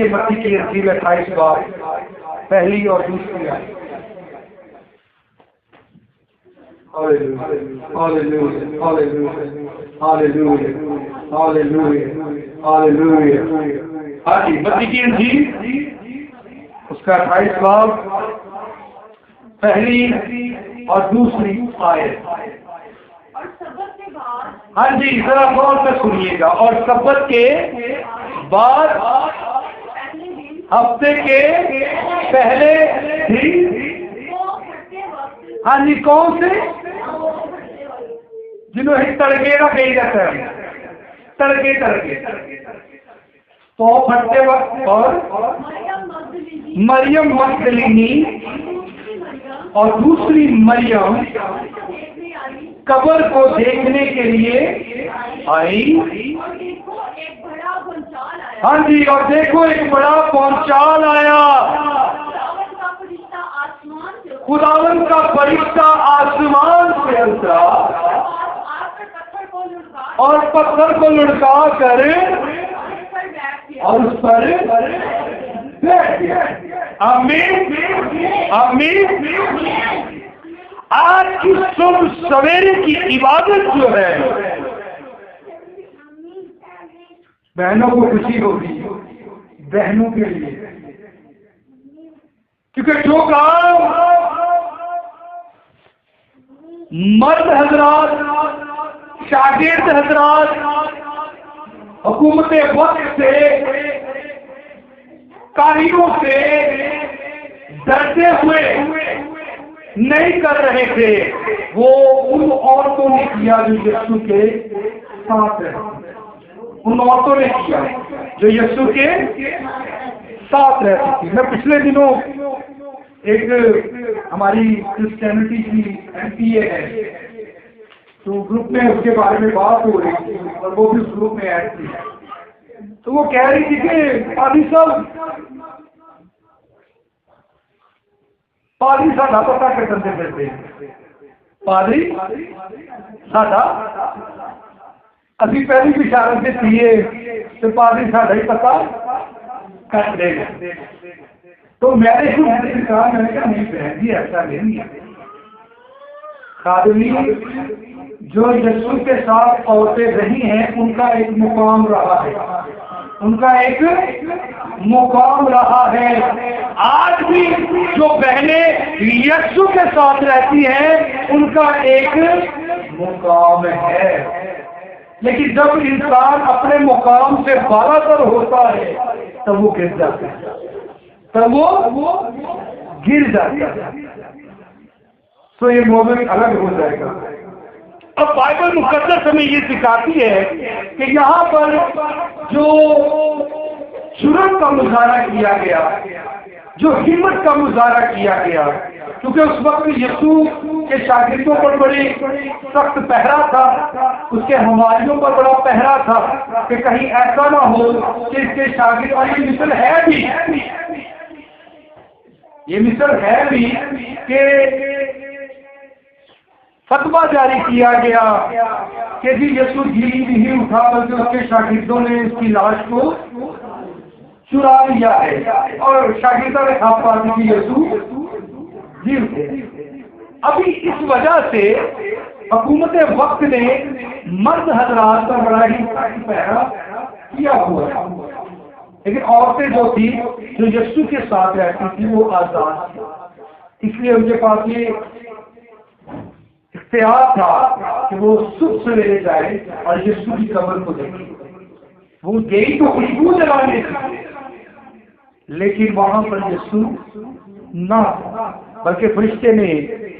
निकालिए मत्ती की इंजील 28 बाब पहली और दूसरी आयत। हाँ जी, मत्ती की इंजील उसका 28 बाब पहली और दूसरी आयत। हाँ जी, जरा गौर से सुनिएगा। और सब्बत के बाद हफ्ते के पहले दिन। हाँ जी, कौन से? जिन्होंने तड़के का कही जाता है, तड़के तो फटते वक्त। और मरियम मगदलीनी और दूसरी मरियम कब्र को देखने के लिए आई। हाँ जी, और देखो एक बड़ा भूचाल आया। खुदावन का फरिश्ता आसमान से उतरा और पत्थर को लुढ़का कर और उस पर बैठ गया। आमीन आमीन। आज की सुबह सवेरे की इबादत जो है, बहनों को खुशी होगी, बहनों के लिए, क्योंकि जो काम मर्द हजरात, शागिर्द हजरात हुकूमत वक्त से, कारीगरों से डरते हुए नहीं कर रहे थे, वो उन औरतों ने किया जो यीशु के साथ है। उन औरतों ने किया जो यीशु के साथ रहती थी। मैं पिछले दिनों एक हमारी क्रिश्चियनिटी की MPA है, तो ग्रुप में उसके बारे में बात हो रही थी और वो भी उस ग्रुप में ऐड थी। तो वो कह रही थी कि पादरी साडा पता कर सकते फिरते, पादरी साडा अभी पहली बिशारत से थी तो पादरी साडा ही पता कर देगा। तो मैंने कहा, मैंने कहा नहीं बहन जी ऐसा नहीं है। खादमी जो यीशु के साथ औरतें रही हैं उनका एक मुकाम रहा है, उनका एक मुकाम रहा है। आज भी जो बहनें यीशु के साथ रहती हैं उनका एक मुकाम है। लेकिन जब इंसान अपने मुकाम से बालातर होता है तब वो गिर जाता है, तब वो गिर जाता है। तो ये मोमेंट अलग हो जाएगा। अब बाइबल मुकद्दस हमें ये सिखाती है कि यहाँ पर जो जुर्रत का मुजाहरा किया गया, जो हिम्मत का मुजाहरा किया गया, क्योंकि उस वक्त यीशु के शागिर्दों पर बड़ी सख्त पहरा था, उसके हवारियों पर बड़ा पहरा था कि कहीं ऐसा ना हो कि इसके शागिर्द, और ये मिसल है भी, ये मिसल है भी कि फतवा जारी किया गया कि जी यीशु जी नहीं उठा, बल्कि उसके शागिर्दों ने उसकी लाश को चुरा लिया है और शागिर्दों ने खाप पाती कि यीशु जी उठे। अभी इस वजह से हुकूमत वक्त ने मर्द हजरात का बड़ा ही पहरा किया हुआ है, लेकिन औरतें जो थी जो यीशु के साथ रहती थी वो आजाद थी। इसलिए उनके पास ये इख्तियार था कि वो सुबह सवेरे जाए और यीशु की कब्र को देखे। वो गई तो खुशबू जलाने थी, लेकिन वहां पर यीशु ना, बल्कि फरिश्ते ने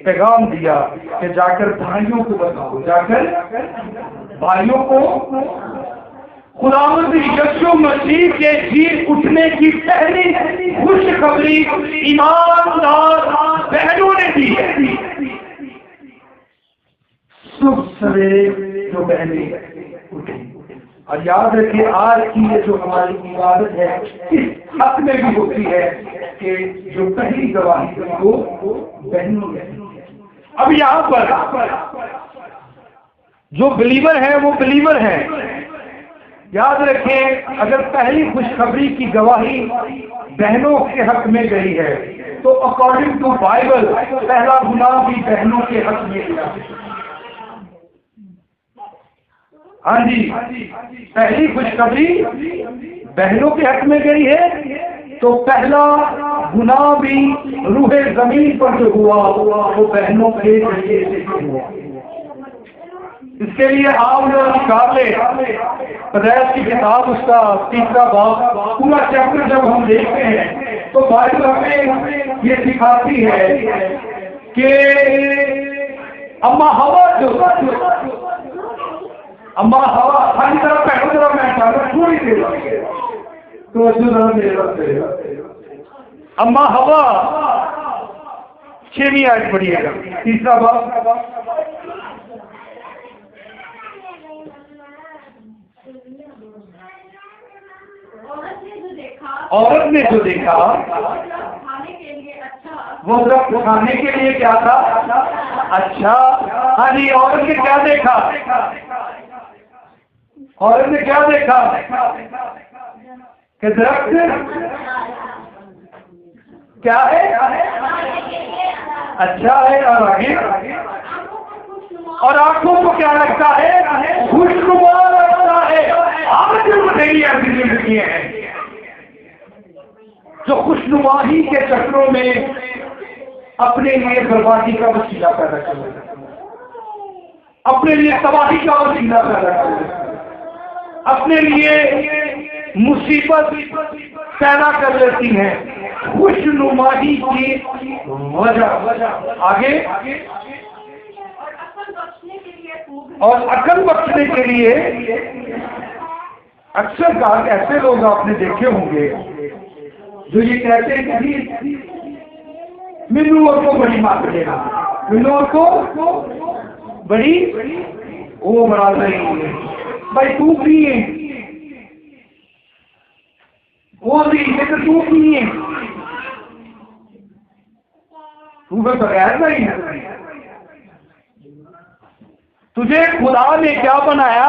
पैगाम दिया कि जाकर भाइयों को बताओ, जाकर भाइयों को खुदावंद यीशु मसीह के जी उठने की पहली खुशखबरी ईमानदार बहनों ने दी है। सुबह सवेरे जो बहनें उठी, और याद रखिए आज की ये जो हमारी इबादत है इस हक में भी होती है कि जो पहली गवाही वो बहनों ने। अब यहाँ पर जो बिलीवर है वो बिलीवर है, याद रखें, अगर पहली खुशखबरी की गवाही बहनों के हक में गई है तो अकॉर्डिंग टू बाइबल पहला गुनाह भी बहनों के हक में गया। हाँ जी, पहली खुशखबरी बहनों के हक में गई है तो पहला गुनाह भी रूहे जमीन पर जो हुआ वो बहनों के जरिए से हुआ। इसके लिए आप लोग निकाल ले पैदाइश की किताब, उसका 3रा बाब, पूरा चैप्टर जब हम देखते हैं तो बाइबल हमें ये सिखाती है कि अम्मा हवा जो अम्मा हवा हर तरफ पहले तरफ मैं चाहता थोड़ी देर तो अम्मा हवा 6वीं आयत पढ़िएगा, 3रा बाब। औरत ने जो देखा वो सब खाने के लिए क्या था? अच्छा। हाँ जी, औरत ने क्या देखा? औरत ने क्या देखा कि दरख्त क्या है? अच्छा है। और आगे और आंखों को क्या लगता है? खुशनुमा लगता है। आज जो बथेरी ऐसी जिंदगी है जो खुशनुमाही के चक्रों में अपने लिए बर्बादी का वसीला पैदा कर लेते हैं, अपने लिए तबाही का वसीला पैदा कर लेते हैं, अपने लिए मुसीबत पैदा कर लेती हैं खुशनुमाही की वजह। आगे और अकल बख्शने के लिए अक्सर ऐसे लोग आपने देखे होंगे जो ये कहते हैं कि मिन्नू और को बड़ी मार देगा, मिन्नू और को बड़ी वो बना रही है भाई, तू पिए वो भी लेकर तू पिए, तू फिर बगैर नहीं है। तुझे खुदा ने क्या बनाया?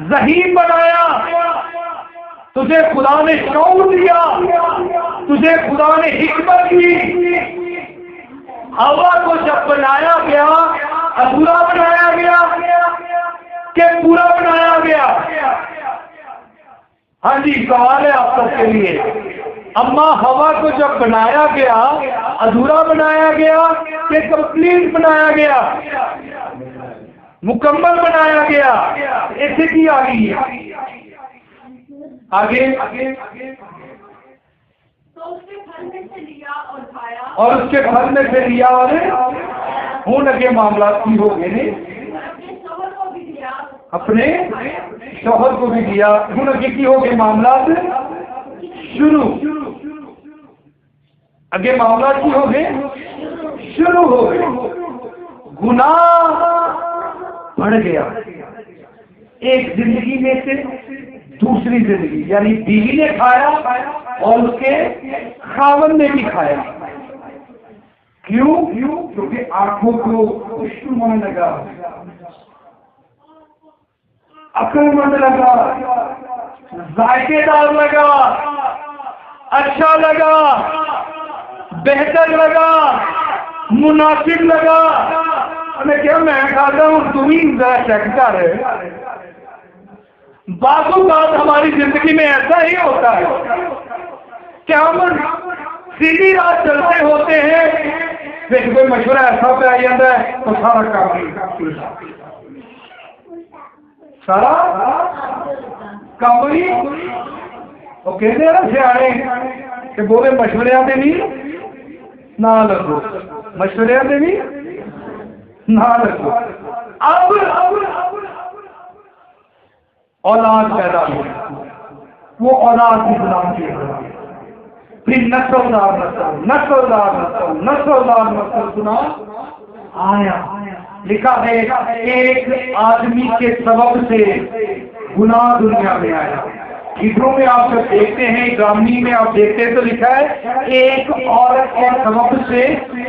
ज़हीन बनाया। तुझे खुदा ने शऊर दिया, तुझे खुदा ने हिकमत दी। हवा को जब बनाया गया अधूरा बनाया गया कि पूरा बनाया गया? हाँ जी, सवाल है आप सबके लिए। अम्मा हवा को जब बनाया गया अधूरा बनाया गया कि कंप्लीट बनाया गया, मुकम्मल बनाया गया? ऐसे की आ गई है। आगे तो उसके फल में से लिया और खाया, और उसके फल में से लिया और हूं लगे मामला की हो गए ने अपने शौहर को भी दिया, अपने शौहर को भी दिया, हूं लगे की हो गए मामला शुरू। आगे मामला की हो गए शुरू हो गए, गुनाह बढ़ गया एक जिंदगी में से दूसरी जिंदगी, यानी बीवी ने खाया और उसके खावन ने भी खाया। क्यों? क्योंकि आंखों को खुशनुमा लगा, अक्लमंद लगा, जायकेदार लगा, अच्छा लगा, बेहतर लगा, मुनासिब लगा। मैं क्या मैं खाता हूँ, तुम ही जरा चेक कर। बातों बात हमारी जिंदगी में ऐसा ही होता है क्या हम सीधी रात चलते होते हैं, फिर कोई मशवरा ऐसा पे आ जाता है तो सारा काम ही वो कहते हैं ना सियाने कि बोले मशवरिया से भी ना लगो, मशवरिया से भी ना लगो। अब औलाद पैदा हो, वो औलाद की गुलामी है, फिर नस्लदार नस्ल, नस्लदार नस्ल, नस्लदार नस्ल सुना आया। लिखा है एक आदमी के सबब से गुनाह दुनिया में आया, हिब्रू में आप जब देखते हैं, इब्रानी में आप देखते हैं तो लिखा है एक औरत के सबब से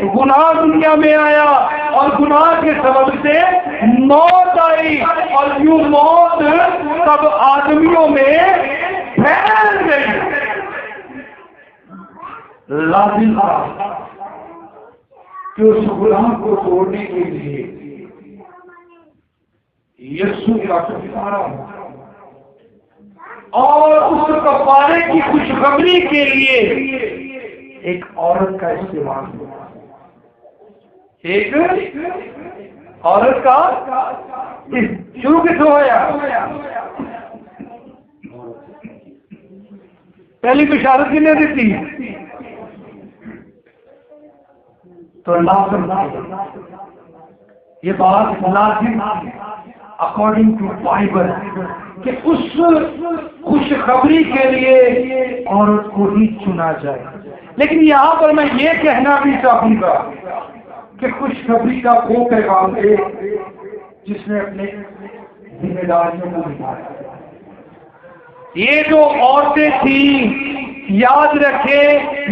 गुनाह दुनिया में आया और गुनाह के सबब से मौत आई और यूं मौत सब आदमियों में फैल गई। लाजिम था कि उस गुनाह को तोड़ने के लिए यीशु का कफारा और उस कफारे की खुशखबरी के लिए एक औरत का इस्तेमाल हुआ। एक औरत का शुरू किससे होया? पहली बिशारत किसने दी थी? तो ये बात लाजिम अकॉर्डिंग टू बाइबल कि उस खुशखबरी के लिए औरत को ही चुना जाए। लेकिन यहाँ पर मैं ये कहना भी चाहूंगा कि खुशखबरी का वो पैगाम है जिसने अपने जिम्मेदारियों को निभाया। ये जो औरतें थी, याद रखे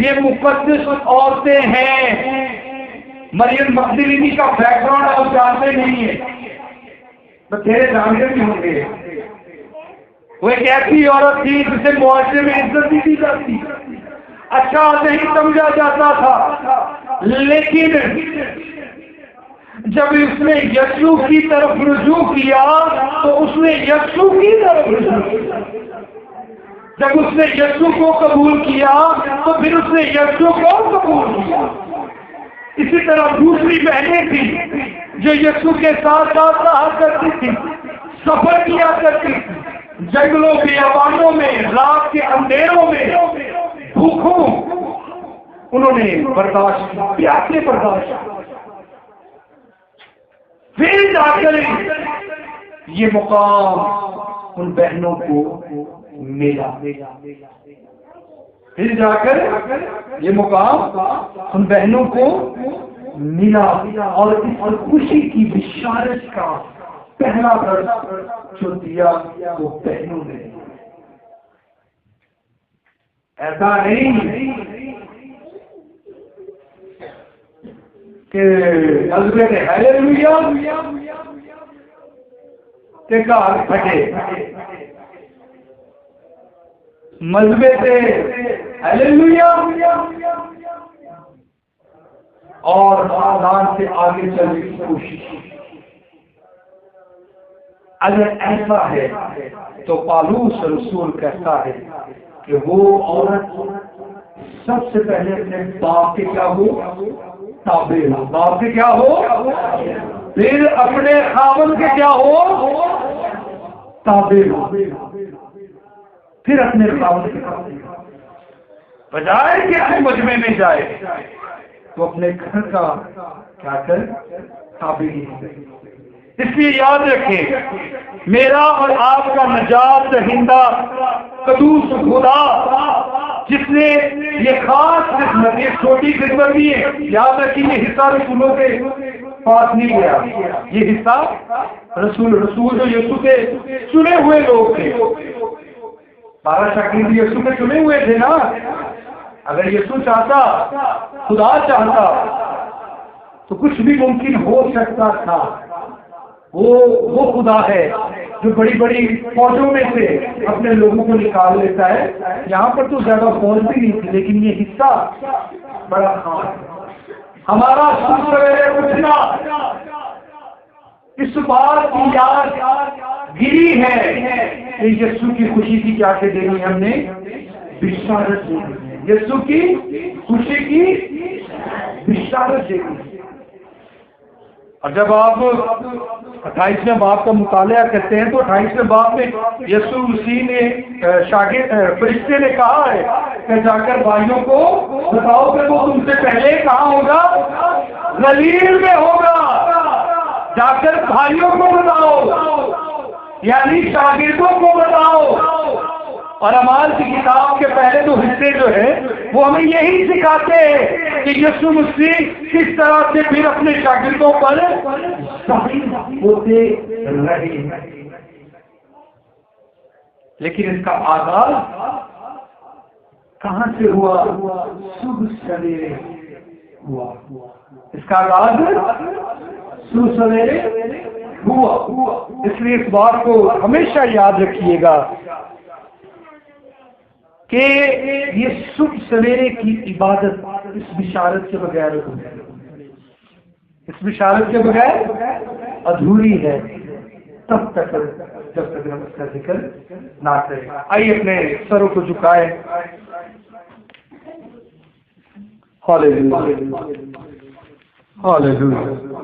ये मुकद्दस औरतें हैं। मरियम मगदलीनी का बैकग्राउंड आप जानते नहीं है, तो तेरे जानते भी होंगे। वो एक ऐसी औरत थी जिसे मुआशरे में इज्जत नहीं दी जाती, अच्छा नहीं समझा जाता था, लेकिन जब उसने यीशु की तरफ रुजू किया तो उसने यीशु की तरफ रुजू किया। जब उसने यीशु को कबूल किया तो फिर उसने यीशु को कबूल किया। इसी तरह दूसरी बहनें थी जो यीशु के साथ साथ रहा करती थी, सफर किया करती थी, जंगलों बियाबानों में, रात के अंधेरों में, भूखों उन्होंने बर्दाश्त किया, प्यासे बर्दाश्त किया। फिर जाकर ये मुकाम उन बहनों को मिला। फिर जाकर ये मुकाम उन बहनों को मिला और इस खुशी की बिशारत का पहला दर्ज जो दिया वो बहनों ने। ऐसा नहीं कि हजरत ने हालेलुया के घर फटे, मजबे से हालेलुया और आजान से आगे चलने की कोशिश। अगर ऐसा है तो पालूस रसूल कहता है कि वो औरत सबसे पहले अपने बाप के क्या हो, ताबे हो, बाप के क्या हो, फिर अपने खामन के क्या हो, ताबे हो, फिर अपने खामन के बजाय कि अपने मजमे में जाए तो अपने घर का क्या कर, ताबे हो। इसलिए याद रखें, मेरा और आपका नजात दहिंदा कदूस खुदा जिसने ये खास खिदमत, ये छोटी खिदमत भी है, याद रखिए ये हिस्सा रसूलों के पास नहीं गया, ये हिस्सा रसूल जो यीशु के चुने हुए लोग थे। 12 शागिर्द यीशु के चुने हुए थे ना। अगर यीशु चाहता, खुदा चाहता तो कुछ भी मुमकिन हो सकता था। वो खुदा है जो बड़ी बड़ी फौजों में से अपने लोगों को निकाल लेता है। यहाँ पर तो ज्यादा फौज भी नहीं थी, लेकिन ये हिस्सा बड़ा खास। हमारा सवेरे उठना इस बात की याद गिरी है कि यीशु की खुशी की क्या के देनी हमने बिशारत देनी है, यीशु की खुशी की बिशारत देनी है। और जब आप 28वें बाब का मुताला करते हैं तो 28वें बाब में यीशु मसीह ने शागिर्द फरिश्ते ने कहा है कि जाकर भाइयों को बताओ कि वो तुमसे पहले कहाँ होगा, गलील में होगा। जाकर भाइयों को बताओ, यानी शागिर्दों को बताओ। और अमाल की किताब के पहले दो हिस्से जो है वो हमें यही सिखाते हैं कि यीशु मसीह किस तरह से फिर अपने शागिर्दों पर साबित होते रहे। लेकिन इसका आगाज कहां से हुआ? शुभ सवेरे हुआ। इसका आगाज शुभ सवेरे हुआ। इसलिए इस बात को हमेशा याद रखिएगा कि ये शुभ सवेरे की इबादत इस बिशारत के बगैर अधूरी है, तब तक जब तक हम इसका जिक्र ना करें। आइए अपने सरों को झुकाएं। Hallelujah, hallelujah.